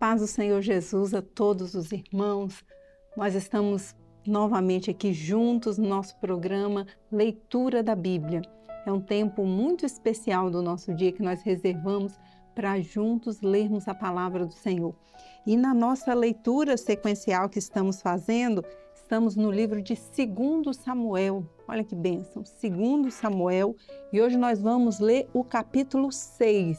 paz do Senhor Jesus a todos os irmãos. Nós estamos novamente aqui juntos no nosso programa Leitura da Bíblia. É um tempo muito especial do nosso dia que nós reservamos para juntos lermos a palavra do Senhor. E na nossa leitura sequencial que estamos fazendo, estamos no livro de 2 Samuel. Olha que bênção, 2 Samuel. E hoje nós vamos ler o capítulo 6.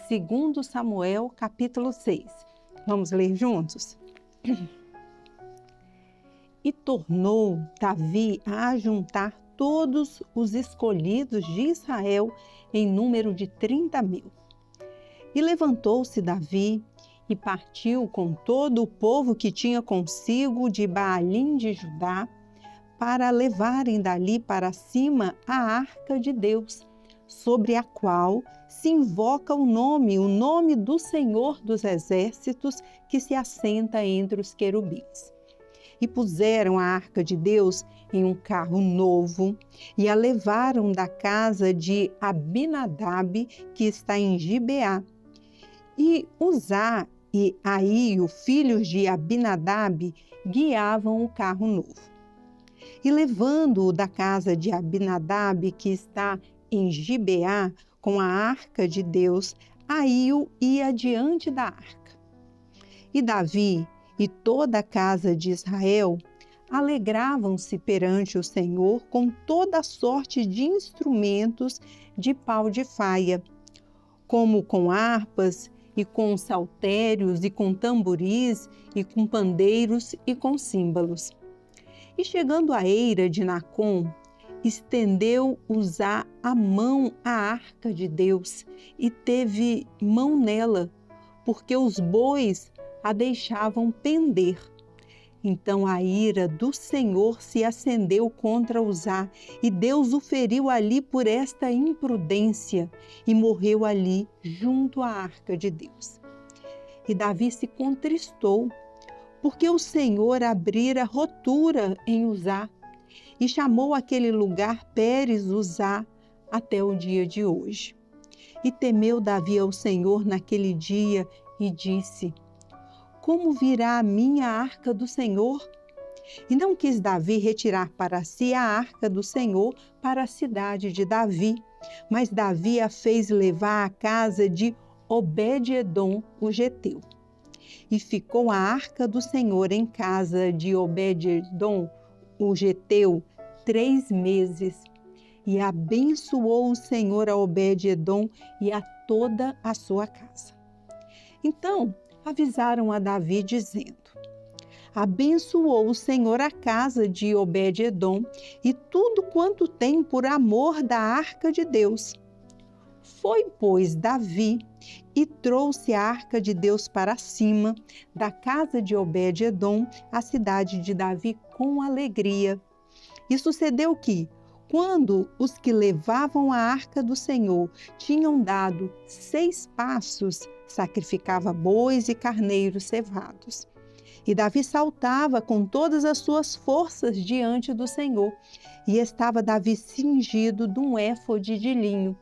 2 Samuel, capítulo 6. Vamos ler juntos? E tornou Davi a ajuntar todos os escolhidos de Israel em número de 30.000. E levantou-se Davi e partiu com todo o povo que tinha consigo de Baalim de Judá, para levarem dali para cima a arca de Deus, sobre a qual se invoca o nome do Senhor dos Exércitos, que se assenta entre os querubins. E puseram a arca de Deus em um carro novo e a levaram da casa de Abinadab, que está em Gibeá. E Uzá e Aio, filhos de Abinadab, guiavam o carro novo. E levando-o da casa de Abinadab, que está em Gibeá, com a arca de Deus, Aio ia diante da arca. E Davi e toda a casa de Israel alegravam-se perante o Senhor com toda a sorte de instrumentos de pau de faia, como com harpas e com saltérios e com tamboris e com pandeiros e com símbolos. E chegando à eira de Nacon, estendeu Uzá a mão à arca de Deus e teve mão nela, porque os bois a deixavam pender. Então a ira do Senhor se acendeu contra Uzá, e Deus o feriu ali por esta imprudência, e morreu ali junto à arca de Deus. E Davi se contristou, porque o Senhor abrira rotura em Uzá, e chamou aquele lugar Pérez Uzá até o dia de hoje. E temeu Davi ao Senhor naquele dia e disse: como virá a minha arca do Senhor? E não quis Davi retirar para si a arca do Senhor para a cidade de Davi, mas Davi a fez levar à casa de Obed-edom, o geteu. E ficou a arca do Senhor em casa de Obed-edom, o geteu, 3 meses. E abençoou o Senhor a Obed-edom e a toda a sua casa. Então avisaram a Davi, dizendo: abençoou o Senhor a casa de Obed-edom e tudo quanto tem por amor da arca de Deus. Foi, pois, Davi e trouxe a arca de Deus para cima da casa de Obed-edom, a cidade de Davi, com alegria. E sucedeu que, quando os que levavam a arca do Senhor tinham dado 6 passos, sacrificava bois e carneiros cevados. E Davi saltava com todas as suas forças diante do Senhor, e estava Davi cingido de um éfode de linho.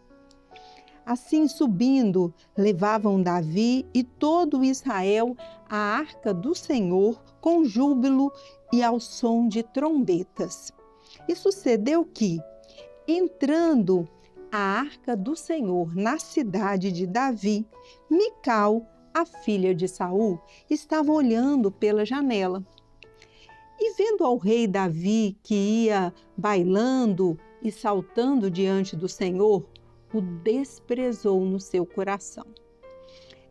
Assim, subindo, levavam Davi e todo Israel a arca do Senhor com júbilo e ao som de trombetas. E sucedeu que, entrando a arca do Senhor na cidade de Davi, Mical, a filha de Saul, estava olhando pela janela. E vendo ao rei Davi que ia bailando e saltando diante do Senhor, o desprezou no seu coração.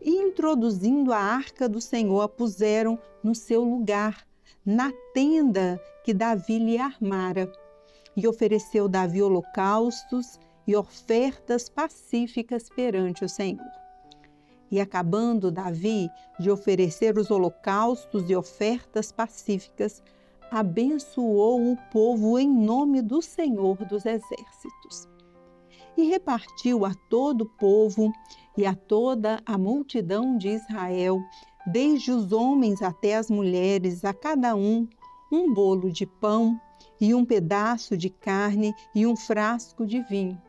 E introduzindo a arca do Senhor, a puseram no seu lugar, na tenda que Davi lhe armara. E ofereceu Davi holocaustos e ofertas pacíficas perante o Senhor. E acabando Davi de oferecer os holocaustos e ofertas pacíficas, abençoou o povo em nome do Senhor dos Exércitos. E repartiu a todo o povo e a toda a multidão de Israel, desde os homens até as mulheres, a cada um bolo de pão e um pedaço de carne e um frasco de vinho.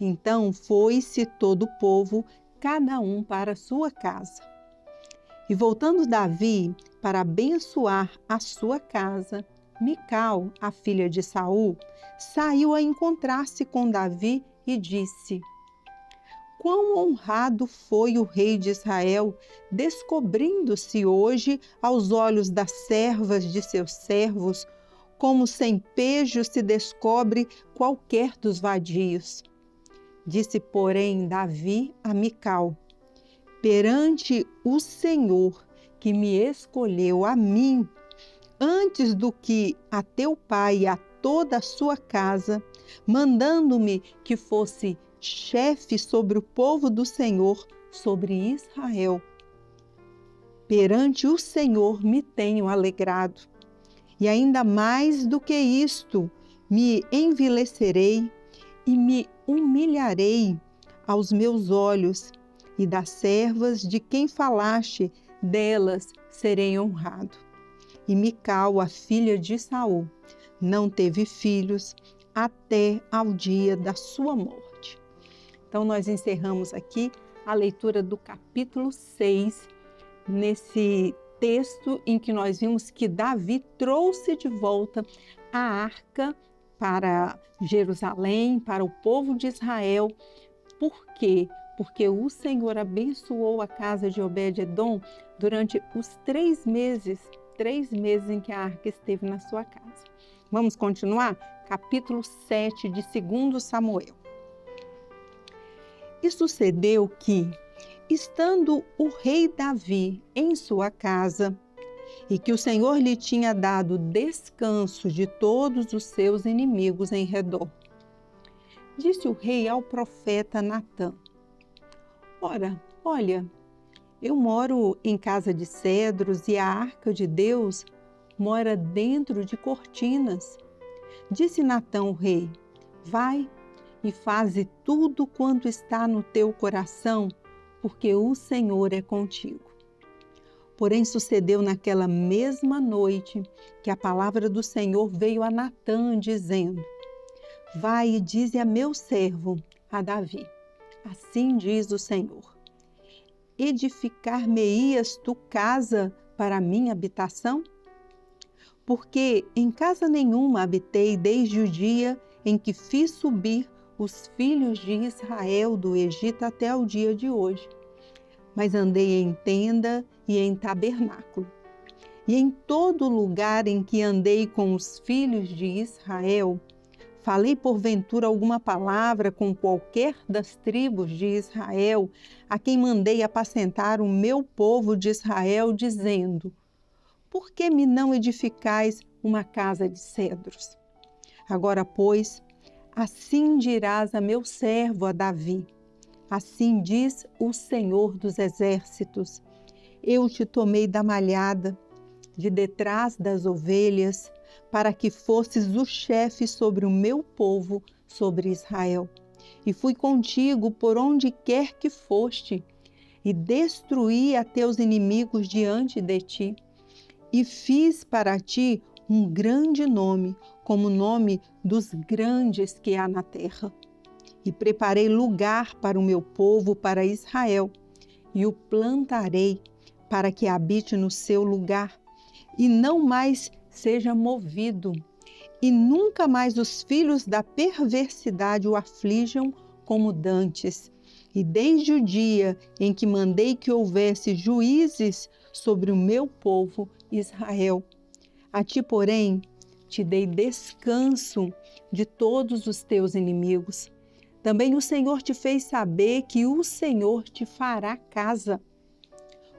Então foi-se todo o povo, cada um para sua casa. E voltando Davi para abençoar a sua casa, Mical, a filha de Saul, saiu a encontrar-se com Davi e disse: Quão honrado foi o rei de Israel, descobrindo-se hoje aos olhos das servas de seus servos, como sem pejo se descobre qualquer dos vadios. Disse, porém, Davi a Mical: perante o Senhor, que me escolheu a mim, antes do que a teu pai e a toda a sua casa, mandando-me que fosse chefe sobre o povo do Senhor, sobre Israel. Perante o Senhor me tenho alegrado, e ainda mais do que isto, me envilecerei e me humilharei aos meus olhos, e das servas de quem falaste, delas serei honrado. E Mical, a filha de Saul, não teve filhos até ao dia da sua morte. Então, nós encerramos aqui a leitura do capítulo 6, nesse texto em que nós vimos que Davi trouxe de volta a arca para Jerusalém, para o povo de Israel. Por quê? Porque o Senhor abençoou a casa de Obed-edom durante os 3 meses em que a arca esteve na sua casa. Vamos continuar? Capítulo 7 de 2 Samuel. E sucedeu que, estando o rei Davi em sua casa, e que o Senhor lhe tinha dado descanso de todos os seus inimigos em redor, disse o rei ao profeta Natã: Ora, olha, eu moro em casa de cedros e a arca de Deus mora dentro de cortinas. Disse Natã ao rei: Vai e faze tudo quanto está no teu coração, porque o Senhor é contigo. Porém, sucedeu naquela mesma noite que a palavra do Senhor veio a Natã, dizendo: Vai e dize a meu servo, a Davi: Assim diz o Senhor: Edificar-me-ias tu casa para a minha habitação? Porque em casa nenhuma habitei desde o dia em que fiz subir os filhos de Israel do Egito até o dia de hoje. Mas andei em tenda e em tabernáculo. E em todo lugar em que andei com os filhos de Israel, falei porventura alguma palavra com qualquer das tribos de Israel, a quem mandei apacentar o meu povo de Israel, dizendo: Por que me não edificais uma casa de cedros? Agora, pois, assim dirás a meu servo, a Davi: Assim diz o Senhor dos Exércitos: Eu te tomei da malhada, de detrás das ovelhas, para que fosses o chefe sobre o meu povo, sobre Israel. E fui contigo por onde quer que foste, e destruí a teus inimigos diante de ti. E fiz para ti um grande nome, como o nome dos grandes que há na terra. E preparei lugar para o meu povo, para Israel, e o plantarei para que habite no seu lugar, e não mais seja movido, e nunca mais os filhos da perversidade o aflijam como dantes. E desde o dia em que mandei que houvesse juízes sobre o meu povo Israel, a ti, porém, te dei descanso de todos os teus inimigos. Também o Senhor te fez saber que o Senhor te fará casa.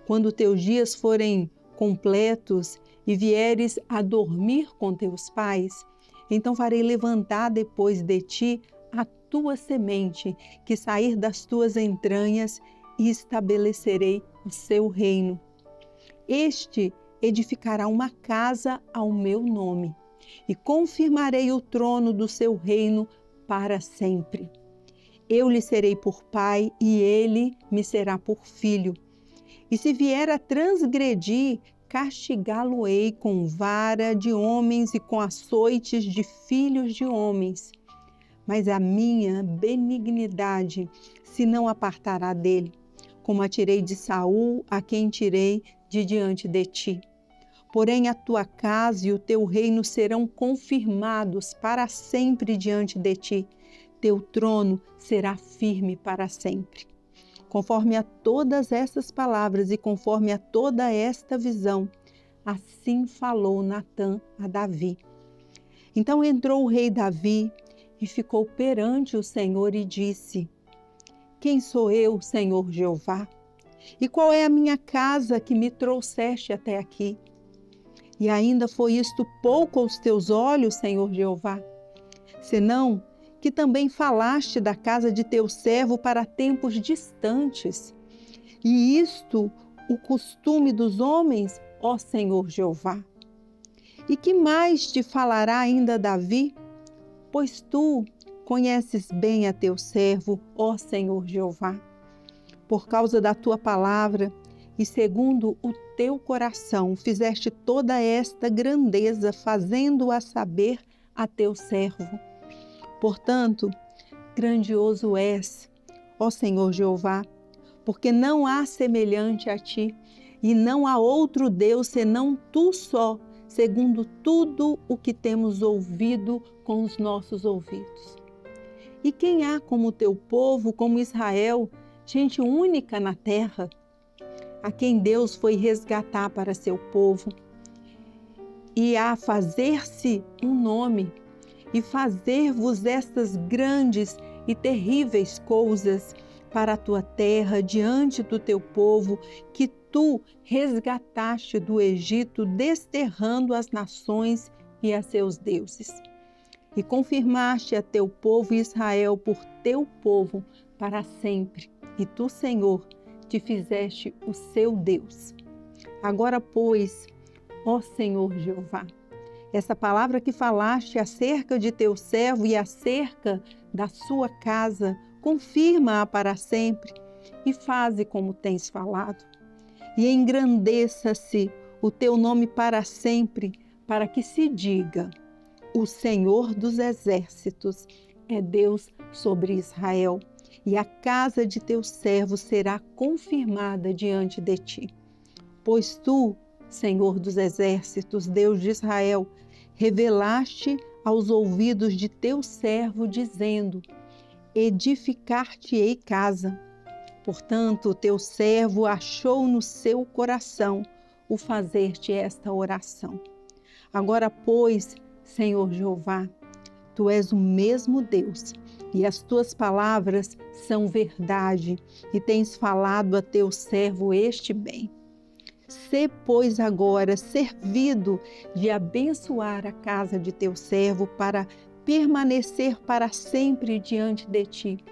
Quando teus dias forem completos e vieres a dormir com teus pais, então farei levantar depois de ti a tua semente, que sair das tuas entranhas, e estabelecerei o seu reino. Este edificará uma casa ao meu nome, e confirmarei o trono do seu reino para sempre. Eu lhe serei por pai, e ele me será por filho. E se vier a transgredir, castigá-lo-ei com vara de homens e com açoites de filhos de homens. Mas a minha benignidade se não apartará dele, como a tirei de Saul, a quem tirei de diante de ti. Porém, a tua casa e o teu reino serão confirmados para sempre diante de ti. Teu trono será firme para sempre. Conforme a todas essas palavras e conforme a toda esta visão, assim falou Natã a Davi. Então entrou o rei Davi e ficou perante o Senhor e disse: Quem sou eu, Senhor Jeová? E qual é a minha casa que me trouxeste até aqui? E ainda foi isto pouco aos teus olhos, Senhor Jeová? Senão que também falaste da casa de teu servo para tempos distantes. E isto o costume dos homens, ó Senhor Jeová. E que mais te falará ainda Davi? Pois tu conheces bem a teu servo, ó Senhor Jeová. Por causa da tua palavra e segundo o teu coração, fizeste toda esta grandeza, fazendo-a saber a teu servo. Portanto, grandioso és, ó Senhor Jeová, porque não há semelhante a ti, e não há outro Deus senão tu só, segundo tudo o que temos ouvido com os nossos ouvidos. E quem há como o teu povo, como Israel, gente única na terra, a quem Deus foi resgatar para seu povo, e a fazer-se um nome, e fazer-vos estas grandes e terríveis coisas para a tua terra, diante do teu povo, que tu resgataste do Egito, desterrando as nações e a seus deuses. E confirmaste a teu povo Israel por teu povo para sempre, e tu, Senhor, te fizeste o seu Deus. Agora, pois, ó Senhor Jeová, essa palavra que falaste acerca de teu servo e acerca da sua casa, confirma-a para sempre e faze como tens falado. E engrandeça-se o teu nome para sempre, para que se diga: o Senhor dos exércitos é Deus sobre Israel, e a casa de teu servo será confirmada diante de ti. Pois tu, Senhor dos exércitos, Deus de Israel, revelaste aos ouvidos de teu servo, dizendo: edificar-te-ei casa. Portanto, o teu servo achou no seu coração o fazer-te esta oração. Agora, pois, Senhor Jeová, tu és o mesmo Deus, e as tuas palavras são verdade, e tens falado a teu servo este bem. Sê, pois, agora servido de abençoar a casa de teu servo para permanecer para sempre diante de ti,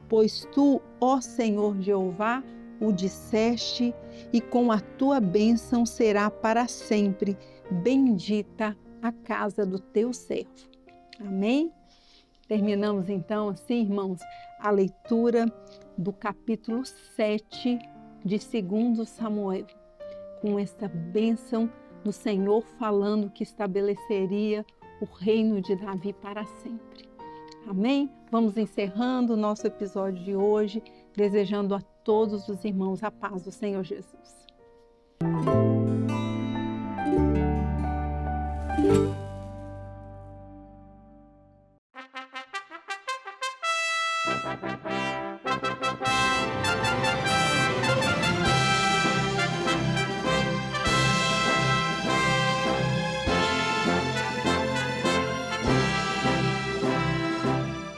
pois tu, ó Senhor Jeová, o disseste, e com a tua bênção será para sempre bendita a casa do teu servo. Amém? Terminamos então assim, irmãos, a leitura do capítulo 7 de 2 Samuel, com esta bênção do Senhor falando que estabeleceria o reino de Davi para sempre. Amém? Vamos encerrando o nosso episódio de hoje, desejando a todos os irmãos a paz do Senhor Jesus.